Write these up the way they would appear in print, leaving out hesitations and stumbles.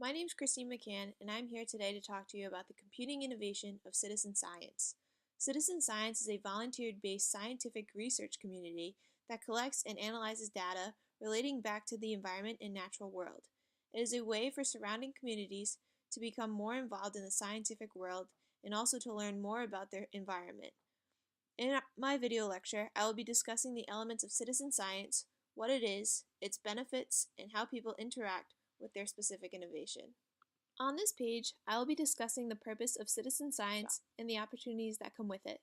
My name is Christine McCann, and I'm here today to talk to you about the computing innovation of citizen science. Citizen science is a volunteer-based scientific research community that collects and analyzes data relating back to the environment and natural world. It is a way for surrounding communities to become more involved in the scientific world and also to learn more about their environment. In my video lecture, I will be discussing the elements of citizen science, what it is, its benefits, and how people interact with their specific innovation. On this page, I will be discussing the purpose of citizen science and the opportunities that come with it.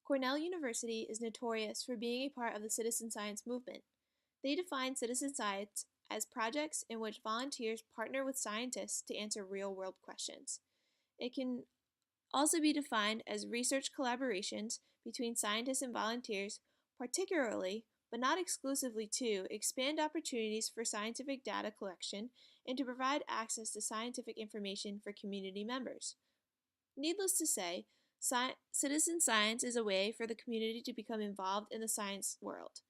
Cornell University is notorious for being a part of the citizen science movement. They define citizen science as projects in which volunteers partner with scientists to answer real-world questions. It can also be defined as research collaborations between scientists and volunteers, particularly, but not exclusively to, expand opportunities for scientific data collection and to provide access to scientific information for community members. Needless to say, citizen science is a way for the community to become involved in the science world.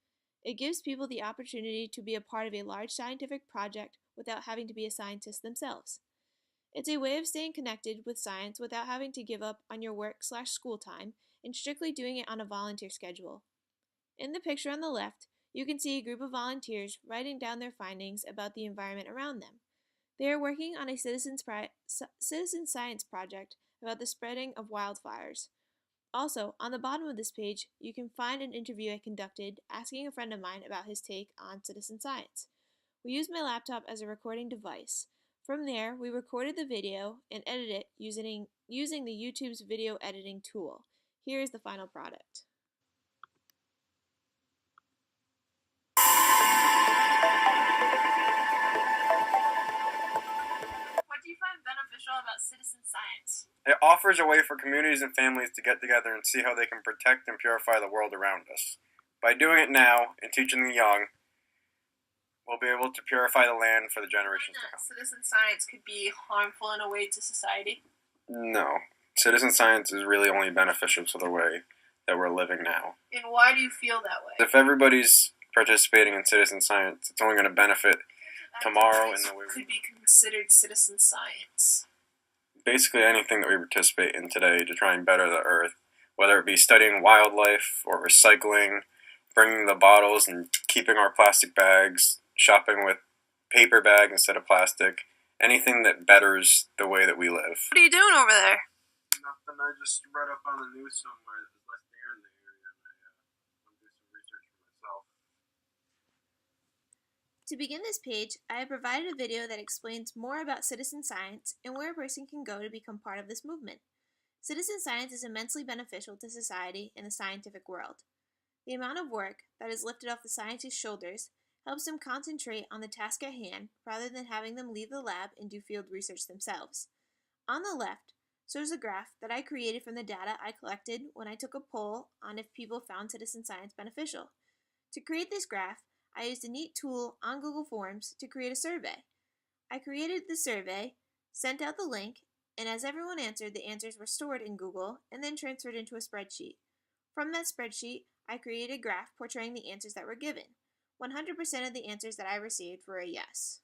It gives people the opportunity to be a part of a large scientific project without having to be a scientist themselves. It's a way of staying connected with science without having to give up on your work/school time and strictly doing it on a volunteer schedule. In the picture on the left, you can see a group of volunteers writing down their findings about the environment around them. They are working on a citizen science project about the spreading of wildfires. Also, on the bottom of this page, you can find an interview I conducted asking a friend of mine about his take on citizen science. We used my laptop as a recording device. From there, we recorded the video and edited it using the YouTube's video editing tool. Here is the final product. What do you find beneficial about citizen science? It offers a way for communities and families to get together and see how they can protect and purify the world around us. By doing it now and teaching the young, we'll be able to purify the land for the generations to come. Citizen science could be harmful in a way to society? No. Citizen science is really only beneficial to the way that we're living now. And why do you feel that way? If everybody's participating in citizen science, it's only going to benefit tomorrow in the way could be considered citizen science. Basically anything that we participate in today to try and better the earth, whether it be studying wildlife or recycling, bringing the bottles and keeping our plastic bags, shopping with paper bags instead of plastic, anything that betters the way that we live. What are you doing over there? Nothing, I just read up on the news somewhere that there's less beer in the area and I want to do some research for myself. To begin this page, I have provided a video that explains more about citizen science and where a person can go to become part of this movement. Citizen science is immensely beneficial to society and the scientific world. The amount of work that is lifted off the scientist's shoulders helps them concentrate on the task at hand rather than having them leave the lab and do field research themselves. On the left shows a graph that I created from the data I collected when I took a poll on if people found citizen science beneficial. To create this graph, I used a neat tool on Google Forms to create a survey. I created the survey, sent out the link, and as everyone answered, the answers were stored in Google and then transferred into a spreadsheet. From that spreadsheet, I created a graph portraying the answers that were given. 100% of the answers that I received were a yes.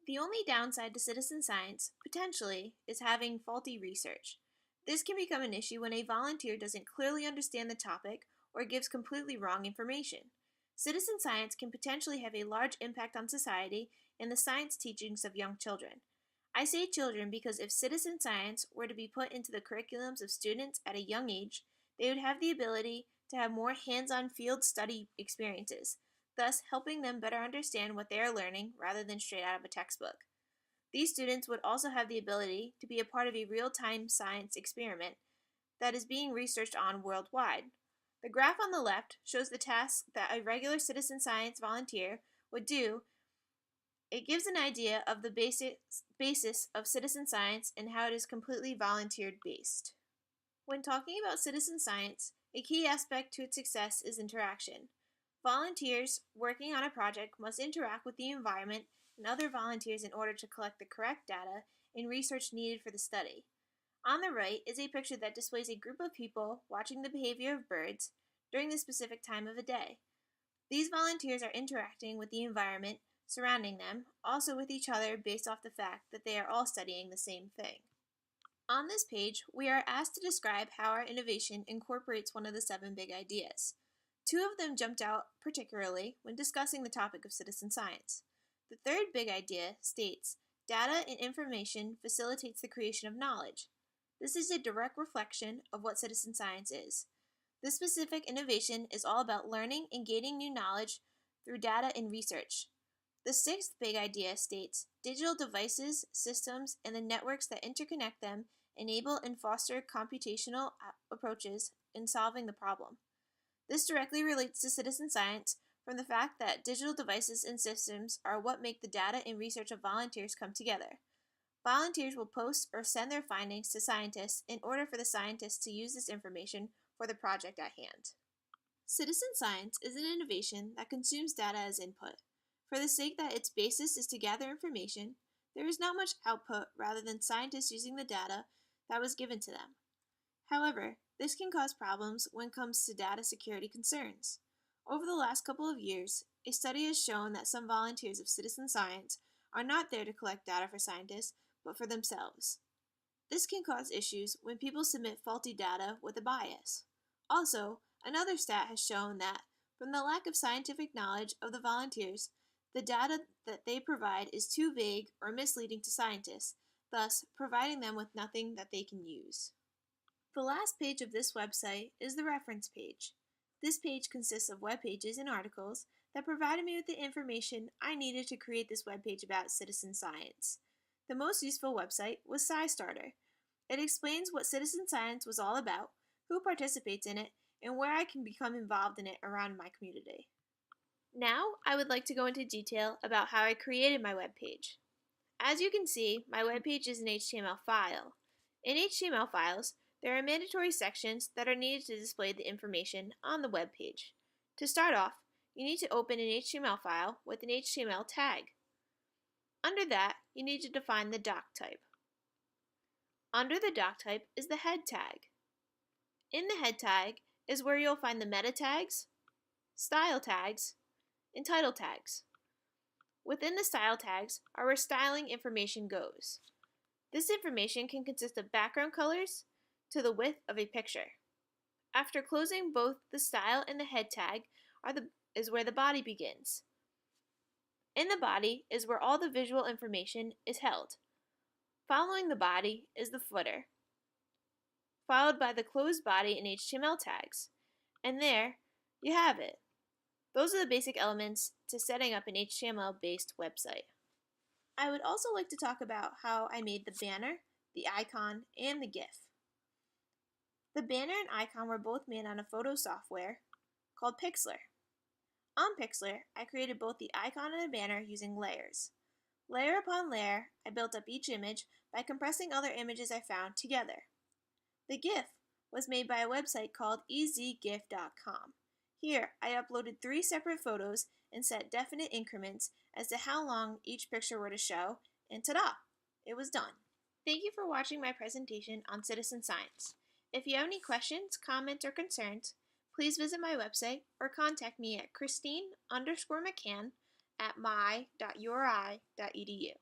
The only downside to citizen science, potentially, is having faulty research. This can become an issue when a volunteer doesn't clearly understand the topic or gives completely wrong information. Citizen science can potentially have a large impact on society and the science teachings of young children. I say children because if citizen science were to be put into the curriculums of students at a young age, they would have the ability to have more hands-on field study experiences, thus helping them better understand what they are learning rather than straight out of a textbook. These students would also have the ability to be a part of a real-time science experiment that is being researched on worldwide. The graph on the left shows the tasks that a regular citizen science volunteer would do. It gives an idea of the basis of citizen science and how it is completely volunteer-based. When talking about citizen science, a key aspect to its success is interaction. Volunteers working on a project must interact with the environment and other volunteers in order to collect the correct data and research needed for the study. On the right is a picture that displays a group of people watching the behavior of birds during the specific time of a day. These volunteers are interacting with the environment surrounding them, also with each other based off the fact that they are all studying the same thing. On this page, we are asked to describe how our innovation incorporates one of the 7 big ideas. 2 of them jumped out particularly when discussing the topic of citizen science. The third big idea states, data and information facilitates the creation of knowledge. This is a direct reflection of what citizen science is. This specific innovation is all about learning and gaining new knowledge through data and research. The 6th big idea states, digital devices, systems, and the networks that interconnect them enable and foster computational approaches in solving the problem. This directly relates to citizen science from the fact that digital devices and systems are what make the data and research of volunteers come together. Volunteers will post or send their findings to scientists in order for the scientists to use this information for the project at hand. Citizen science is an innovation that consumes data as input. For the sake that its basis is to gather information, there is not much output rather than scientists using the data that was given to them. However, this can cause problems when it comes to data security concerns. Over the last couple of years, a study has shown that some volunteers of citizen science are not there to collect data for scientists, but for themselves. This can cause issues when people submit faulty data with a bias. Also, another stat has shown that, from the lack of scientific knowledge of the volunteers, the data that they provide is too vague or misleading to scientists, thus providing them with nothing that they can use. The last page of this website is the reference page. This page consists of web pages and articles that provided me with the information I needed to create this web page about citizen science. The most useful website was SciStarter. It explains what citizen science was all about, who participates in it, and where I can become involved in it around my community. Now, I would like to go into detail about how I created my web page. As you can see, my web page is an HTML file. In HTML files, there are mandatory sections that are needed to display the information on the web page. To start off, you need to open an HTML file with an HTML tag. Under that, you need to define the doc type. Under the doc type is the head tag. In the head tag is where you'll find the meta tags, style tags, and title tags. Within the style tags are where styling information goes. This information can consist of background colors to the width of a picture. After closing both the style and the head tag is where the body begins. In the body is where all the visual information is held. Following the body is the footer, followed by the closed body and HTML tags. And there you have it. Those are the basic elements to setting up an HTML-based website. I would also like to talk about how I made the banner, the icon, and the GIF. The banner and icon were both made on a photo software called Pixlr. On Pixlr, I created both the icon and the banner using layers. Layer upon layer, I built up each image by compressing other images I found together. The GIF was made by a website called ezgif.com. Here, I uploaded 3 separate photos and set definite increments as to how long each picture were to show, and ta-da! It was done. Thank you for watching my presentation on citizen science. If you have any questions, comments, or concerns, please visit my website or contact me at Christine_McCann@my.uri.edu.